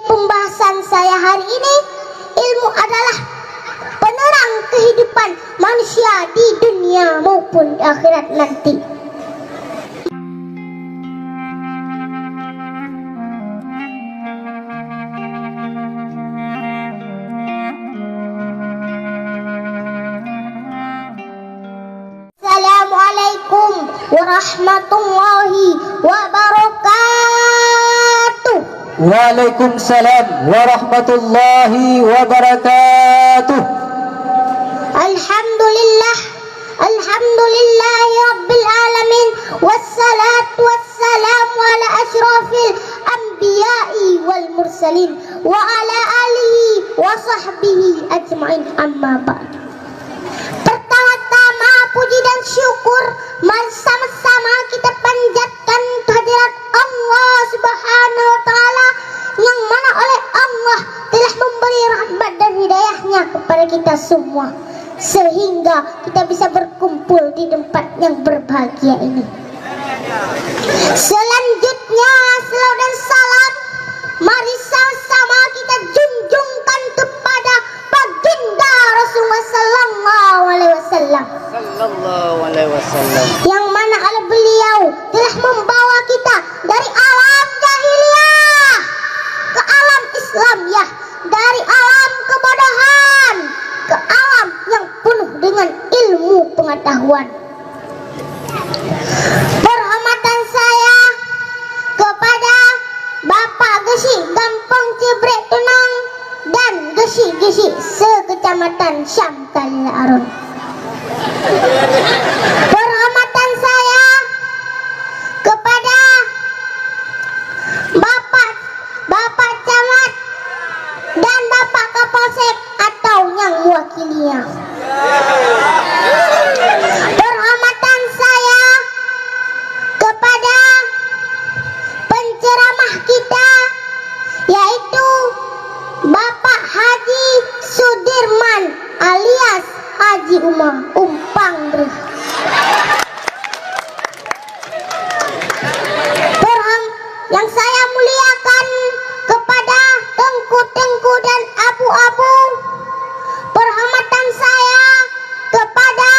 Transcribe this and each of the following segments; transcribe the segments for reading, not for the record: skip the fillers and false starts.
pembahasan saya hari ini, ilmu adalah penerang kehidupan manusia di dunia maupun di akhirat nanti. Assalamualaikum warahmatullahi wabarakatuh. Waalaikumsalam warahmatullahi wabarakatuh. Alhamdulillah, alhamdulillahi rabbil alamin, wassalatu wassalamu ala asyrafil anbiya'i wal mursalin wa ala alihi wa sahbihi ajma'in, amma ba'd. Pertama-tama puji dan syukur mari sama-sama kita panjatkan kehadirat Allah Subhanahu wa taala yang mana oleh Allah telah memberi rahmat dan hidayahnya kepada kita semua sehingga kita bisa berkumpul di tempat yang berbahagia ini. Selanjutnya selawat dan salam mari sama-sama kita junjungkan kepada baginda Rasulullah sallallahu alaihi wasallam yang mana oleh beliau telah membawa kita dari alam jahiliyah ke alam Islamiyah, dari alam kebodohan ke alam yang penuh dengan ilmu pengetahuan. Penghormatan saya kepada Bapak Gesi Gampong Cebrek Tunang dan Gesi-Gesi sekecamatan Syamtal Arun. Penghormatan saya kepada Bapak Camat dan Bapak Kapolsek atau yang mewakilinya. Penghormatan saya kepada penceramah kita yaitu Bapak Haji Sudirman alias Haji Umar Umpang Bro. Yang saya muliakan kepada tengku-tengku dan abu-abu, penghormatan saya kepada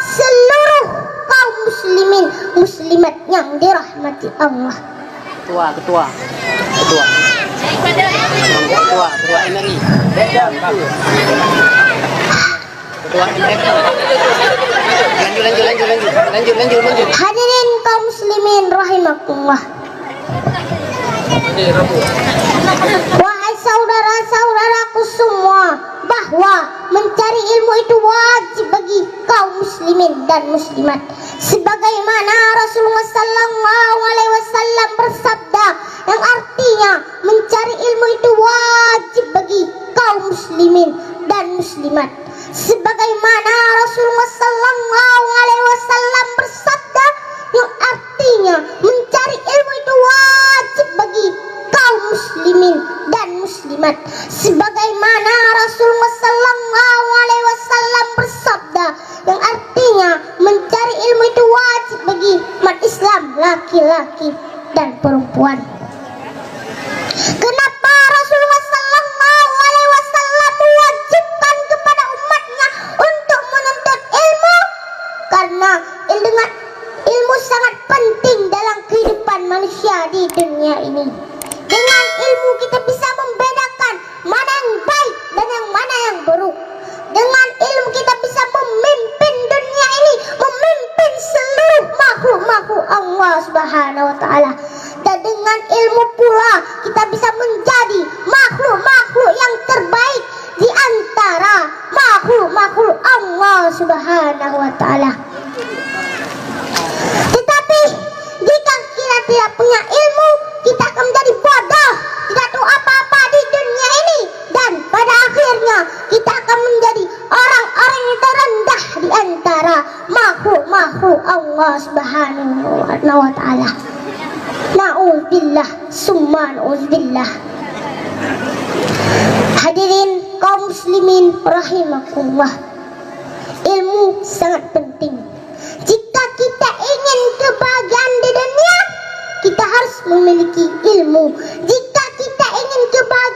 seluruh kaum muslimin muslimat yang dirahmati Allah. Ketua MRI. Ketua MRI. Lanjut. Hadirin kaum muslimin rahimakumullah. Wahai saudara-saudaraku semua, bahwa mencari ilmu itu wajib bagi kaum muslimin dan muslimat. Sebagaimana Rasulullah sallallahu alaihi wasallam bersabda yang artinya mencari ilmu itu wajib bagi kaum muslimin dan muslimat. Sebagaimana Rasulullah sallallahu alaihi wasallam bersabda yang artinya mencari ilmu itu wajib bagi kaum muslimin dan muslimat. Sebagaimana Rasulullah sallallahu alaihi wasallam bersabda yang artinya mencari ilmu itu wajib bagi umat Islam laki-laki dan perempuan. Kenapa Rasulullah sallallahu alaihi wasallam mewajibkan kepada umatnya untuk menuntut ilmu? Karena dengan ilmu sangat penting dalam kehidupan manusia di dunia ini. Dengan ilmu kita bisa membedakan mana yang baik dan yang mana yang buruk. Dengan ilmu kita bisa memimpin dunia ini, memimpin seluruh makhluk-makhluk Allah Subhanahu wa taala. Dan dengan ilmu pula kita bisa menjadi makhluk-makhluk yang terbaik di antara makhluk-makhluk Allah Subhanahu wa taala. Tetapi jika kita tidak punya ilmu, kita akan menjadi bodoh, tidak tahu apa-apa di dunia ini, dan pada akhirnya kita akan menjadi orang-orang yang terendah di antara makhluk-makhluk Allah Subhanahu wa taala. Na'udzubillah summa na'udzubillah. Hadirin kaum muslimin rahimakumullah, ilmu sangat penting. Jika kita ingin kebahagiaan di dunia, kita harus memiliki ilmu. Jika kita ingin kebahagiaan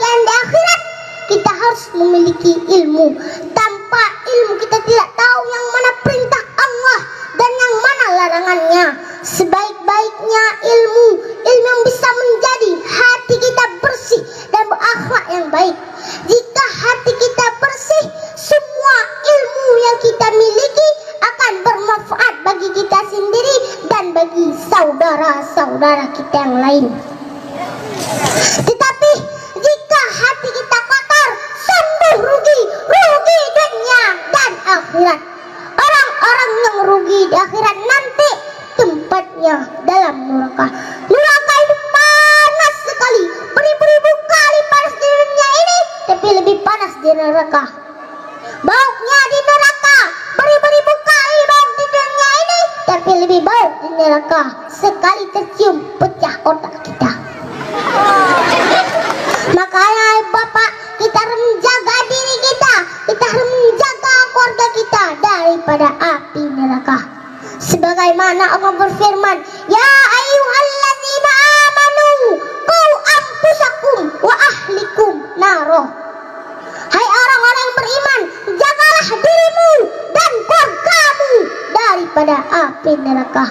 memiliki ilmu. Tanpa ilmu kita tidak tahu yang mana perintah Allah dan yang mana larangannya. Sebaik-baiknya ilmu yang bisa menjadi hati kita bersih dan berakhlak yang baik. Jika hati kita bersih, semua ilmu yang kita miliki akan bermanfaat bagi kita sendiri dan bagi saudara-saudara kita yang lain. Tetapi jika hati kita kotor, sungguh rugi dunia dan akhirat. Orang-orang yang rugi di akhirat nanti tempatnya dalam neraka. Neraka itu panas sekali, beribu-ribu kali panas di dunia ini, tapi lebih panas di neraka. Baunya di neraka beribu-ribu kali bau di dunia ini, tapi lebih bau di neraka. Sekali tercium pecah otak kita. Makanya Bapak, kita harus menjaga diri kita harus menjaga keluarga kita daripada api neraka. Sebagaimana Allah berfirman, ya ayyuhalladzina amanu qu anfusakum wa ahlikum naro. Hai orang-orang yang beriman, jagalah dirimu dan keluargamu daripada api neraka.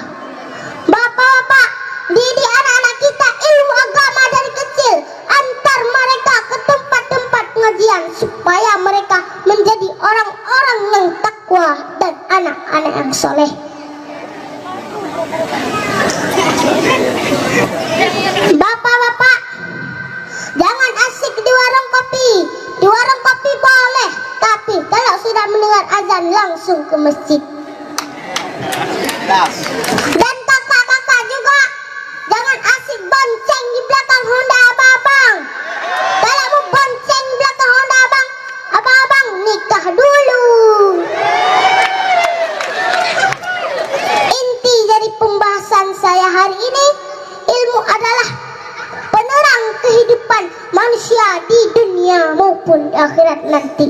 Bapak-bapak, didik anak-anak kita ilmu agama dari kecil, antar mereka ke tempat-tempat pengajian supaya mereka menjadi orang-orang yang takwa dan anak-anak yang soleh. Bapak-bapak, jangan asik di warung kopi. Di warung kopi boleh, tapi kalau sudah mendengar azan langsung ke masjid. Dan kakak-kakak juga, jangan asik bonceng di belakang Honda abang-abang. Kalau mau bonceng di belakang Honda abang-abang nikah dulu. Inti dari pembahasan saya hari ini, ilmu adalah penerang kehidupan manusia di dunia maupun di akhirat nanti.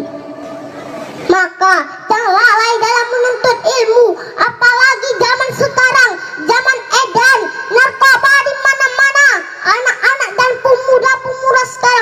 Maka jangan lalai dalam menuntut ilmu, apalagi zaman sekarang, zaman edan, narkoba di mana-mana. Anak-anak dan pemuda-pemuda sekarang